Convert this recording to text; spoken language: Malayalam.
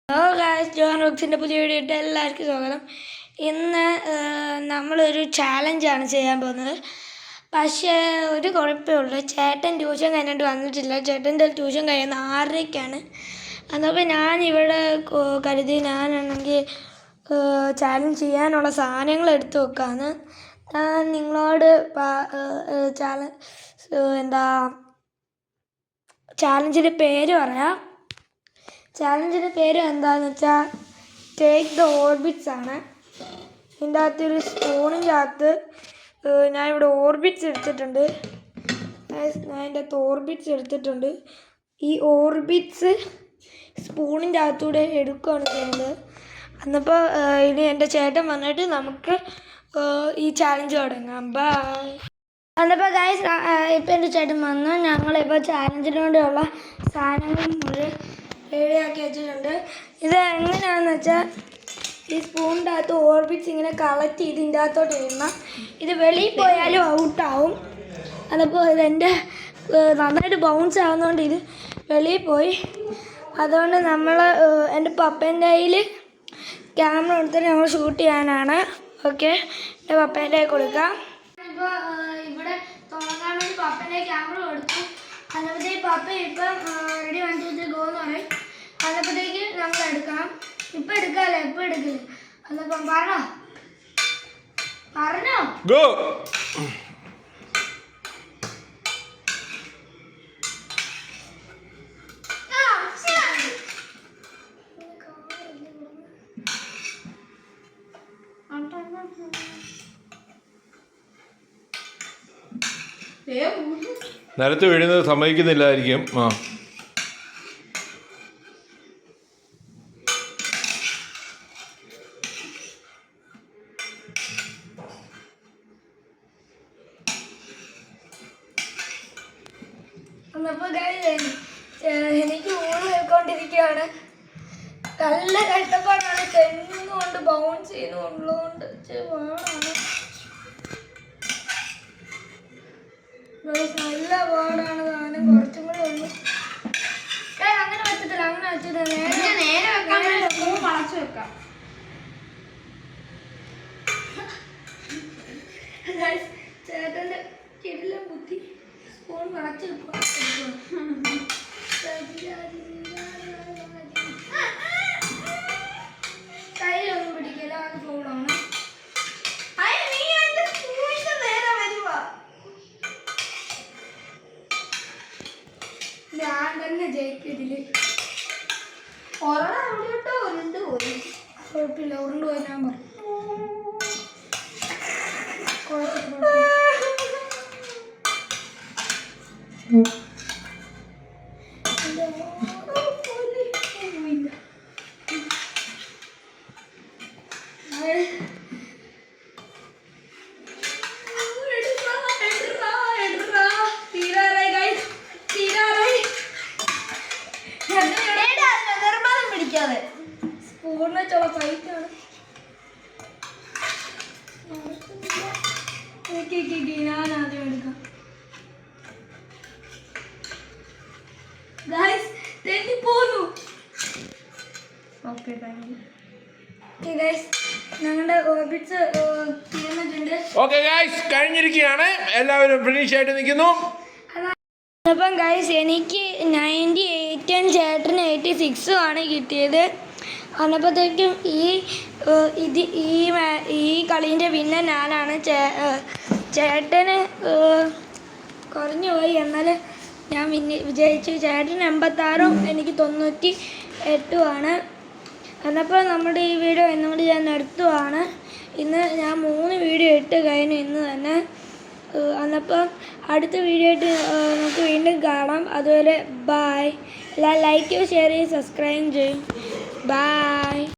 ഹലോ ഗായ്സ്, ജോൺ റോക്സിൻ്റെ പുതിയ വീഡിയോയിട്ട് എല്ലാവർക്കും സ്വാഗതം. ഇന്ന് നമ്മളൊരു ചാലഞ്ചാണ് ചെയ്യാൻ പോകുന്നത്. പക്ഷേ ഒരു കുഴപ്പമുള്ളൂ, ചേട്ടൻ ട്യൂഷൻ കഴിഞ്ഞിട്ട് വന്നിട്ടില്ല. ചേട്ടൻ്റെ ട്യൂഷൻ കഴിയുന്ന 6:30-ക്കാണ്. അതപ്പോൾ ഞാനിവിടെ കരുതി ഞാനാണെങ്കിൽ ചാലഞ്ച് ചെയ്യാനുള്ള സാധനങ്ങൾ എടുത്തു വെക്കാമെന്ന്. ഞാൻ നിങ്ങളോട് ചാലഞ്ചിൻ്റെ പേര് പറയാം. ചാലഞ്ചിൻ്റെ പേര് എന്താണെന്ന് വെച്ചാൽ ടേക്ക് ദ ഓർബിറ്റ്സ് ആണ്. ഇതിൻ്റെ അകത്തൊരു സ്പൂണിൻ്റെ അകത്ത് ഞാനിവിടെ ഓർബിറ്റ്സ് എടുത്തിട്ടുണ്ട്. ഞാൻ ഇതിൻ്റെ അകത്ത് ഓർബിറ്റ്സ് എടുത്തിട്ടുണ്ട്. ഈ ഓർബിറ്റ്സ് സ്പൂണിൻ്റെ അകത്തൂടെ എടുക്കുകയാണ് ചെയ്യുന്നത്. എന്നപ്പോൾ ഇനി എൻ്റെ ചേട്ടൻ വന്നിട്ട് നമുക്ക് ഈ ചാലഞ്ച് തുടങ്ങാം. ബൈ. എന്നപ്പോൾ ഗൈസ്, ഇപ്പം എൻ്റെ ചേട്ടൻ വന്നു. ഞങ്ങളിപ്പോൾ ചാലഞ്ചിന് വേണ്ടിയുള്ള സാധനങ്ങൾ മുഴുവൻ റെഡിയാക്കി വെച്ചിട്ടുണ്ട്. ഇത് എങ്ങനെയാണെന്ന് വെച്ചാൽ ഈ സ്പൂണിൻ്റെ അകത്ത് ഓർബിറ്റ്സ് ഇങ്ങനെ കളക്ട് ചെയ്ത് ഇതിൻ്റെ അകത്തോട്ട് ഇടണം. ഇത് വെളിയിൽ പോയാലും ഔട്ടാവും. അതപ്പോൾ ഇതെൻ്റെ നന്നായിട്ട് ബൗൺസ് ആവുന്നതുകൊണ്ട് ഇത് വെളിയിൽ പോയി. അതുകൊണ്ട് നമ്മൾ എൻ്റെ പപ്പേൻ്റെ കയ്യിൽ ക്യാമറ എടുത്തിട്ട് നമ്മൾ ഷൂട്ട് ചെയ്യാനാണ്. ഓക്കെ, എൻ്റെ പപ്പേൻ്റെ കയ്യിൽ കൊടുക്കാം. ഇപ്പോൾ ഇവിടെ തുടങ്ങാൻ വേണ്ടി പപ്പേൻ്റെ ക്യാമറ കൊടുത്തു. അന്നപ്പോഴത്തേക്ക് പപ്പ ഇപ്പം റെഡി 1 2 3 ഗോ എന്ന് പറയും. അന്നപ്പോഴത്തേക്ക് നമ്മൾ എടുക്കണം. ഇപ്പം എടുക്കാമല്ലോ, എപ്പോൾ എടുക്കില്ല. അന്നപ്പം പറഞ്ഞോ ഗോ. നിലത്ത് വീഴുന്നത് സമ്മതിക്കുന്നില്ലായിരിക്കും. എനിക്ക് ഊണ് പോയിക്കൊണ്ടിരിക്കുകയാണ്. നല്ല കഷ്ടപ്പാടാണ്. തെന്നുകൊണ്ട് ബൗൺസ് ചെയ്യുന്നുള്ളതുകൊണ്ട് നല്ല പാടാണ്. സാധനം കുറച്ചും കൂടെ ഉള്ളു. അങ്ങനെ വെച്ചിട്ടില്ല, അങ്ങനെ വെച്ചിട്ട് നേരെ വളച്ചു വെക്കാം. ചേട്ടൻ്റെ കിടിലം ബുദ്ധി, സ്പൂൺ വളച്ചു വെക്കുക. കയ്യിലൊന്നും പിടിക്കില്ല, അത് ഫോളാണ്. ഞാൻ തന്നെ ജയിക്കതില്. ഉരുണ്ട് പോയി. കുഴപ്പമില്ല, ഉരുണ്ട് പോയി. ഞാൻ പറഞ്ഞു കുഴപ്പമില്ല. സ്പൂണിനെ ചോള ഫൈറ്റാണ്. ഞാൻ ആദ്യം എടുക്കാം. ഗൈസ്, തെന്നിപ്പോന്നു. Okay, thank you. ഗൈസ്, ഞങ്ങളുടെ ഓർബിറ്റ്സ് തീർന്നിട്ടുണ്ട്. ഓക്കെ ഗൈസ്, കഴിഞ്ഞിരിക്കുകയാണ്. എല്ലാവരും ഫിനിഷ് ആയിട്ട് നിൽക്കുന്നു. അപ്പം ഗൈസ്, എനിക്ക് 98ഉം ചേട്ടന് 86ഉം ആണ് കിട്ടിയത്. അന്നപ്പോഴത്തേക്കും ഈ കളീൻ്റെ വിന്നർ ഞാനാണ്. ചേട്ടന് കുറഞ്ഞു പോയി, എന്നാൽ ഞാൻ വിജയിച്ചു. ചേട്ടന് 86ഉം എനിക്ക് 98ഉമാണ്. എന്നപ്പോൾ നമ്മുടെ ഈ വീഡിയോ എന്നുകൊണ്ട് ഞാൻ നിർത്തുവാണ്. ഇന്ന് ഞാൻ 3 വീഡിയോ ഇട്ട് കഴിഞ്ഞു ഇന്ന് തന്നെ. അന്നപ്പം അടുത്ത വീഡിയോ ആയിട്ട് നമുക്ക് വീണ്ടും കാണാം. അതുപോലെ ബായ്. എല്ലാം ലൈക്ക് ചെയ്യും, ഷെയർ ചെയ്യും, സബ്സ്ക്രൈബ് ചെയ്യും. ബായ്.